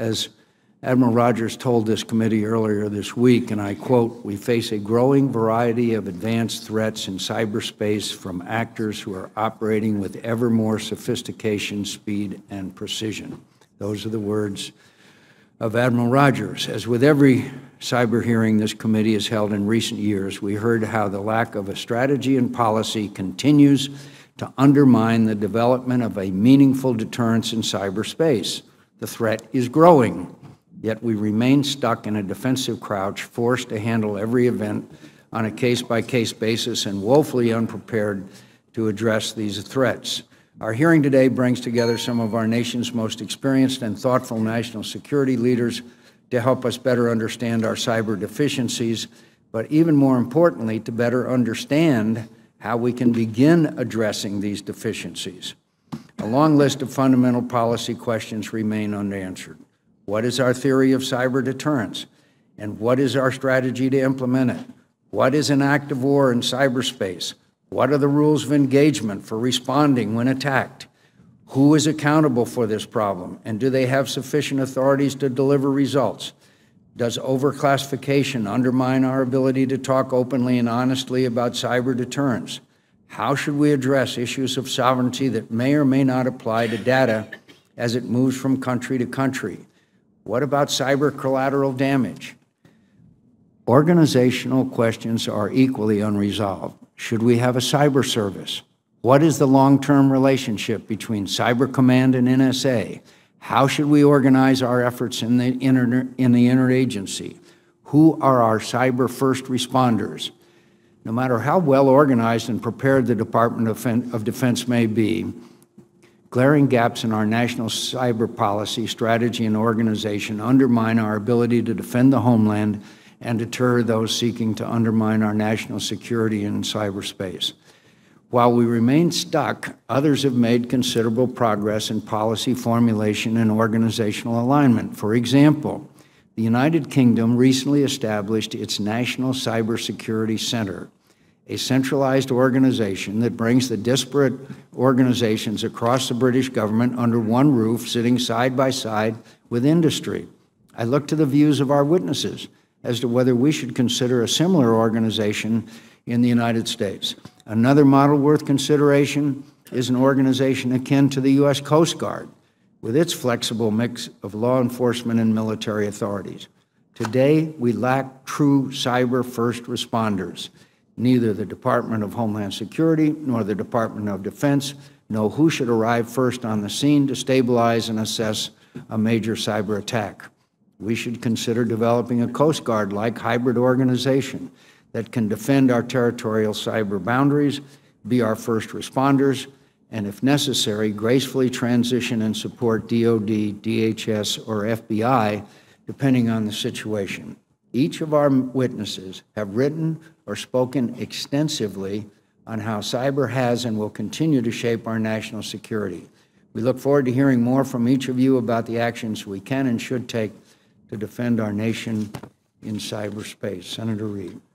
As Admiral Rogers told this committee earlier this week, and I quote, "We face a growing variety of advanced threats in cyberspace from actors who are operating with ever more sophistication, speed, and precision." Those are the words of Admiral Rogers. As with every cyber hearing this committee has held in recent years, we heard how the lack of a strategy and policy continues to undermine the development of a meaningful deterrence in cyberspace. The threat is growing, yet we remain stuck in a defensive crouch, forced to handle every event on a case-by-case basis and woefully unprepared to address these threats. Our hearing today brings together some of our nation's most experienced and thoughtful national security leaders to help us better understand our cyber deficiencies, but even more importantly, to better understand how we can begin addressing these deficiencies. A long list of fundamental policy questions remain unanswered. What is our theory of cyber deterrence? And what is our strategy to implement it? What is an act of war in cyberspace? What are the rules of engagement for responding when attacked? Who is accountable for this problem? And do they have sufficient authorities to deliver results? Does overclassification undermine our ability to talk openly and honestly about cyber deterrence? How should we address issues of sovereignty that may or may not apply to data as it moves from country to country? What about cyber collateral damage? Organizational questions are equally unresolved. Should we have a cyber service? What is the long-term relationship between Cyber Command and NSA? How should we organize our efforts in the interagency? Who are our cyber first responders? No matter how well organized and prepared the Department of Defense may be, glaring gaps in our national cyber policy, strategy, and organization undermine our ability to defend the homeland and deter those seeking to undermine our national security in cyberspace. While we remain stuck, others have made considerable progress in policy formulation and organizational alignment. For example, the United Kingdom recently established its National Cybersecurity Center, a centralized organization that brings the disparate organizations across the British government under one roof, sitting side by side with industry. I look to the views of our witnesses as to whether we should consider a similar organization in the United States. Another model worth consideration is an organization akin to the U.S. Coast Guard, with its flexible mix of law enforcement and military authorities. Today, we lack true cyber first responders. Neither the Department of Homeland Security nor the Department of Defense know who should arrive first on the scene to stabilize and assess a major cyber attack. We should consider developing a Coast Guard-like hybrid organization that can defend our territorial cyber boundaries, be our first responders, and if necessary, gracefully transition and support DoD, DHS, or FBI, depending on the situation. Each of our witnesses have written or spoken extensively on how cyber has and will continue to shape our national security. We look forward to hearing more from each of you about the actions we can and should take to defend our nation in cyberspace. Senator Reid.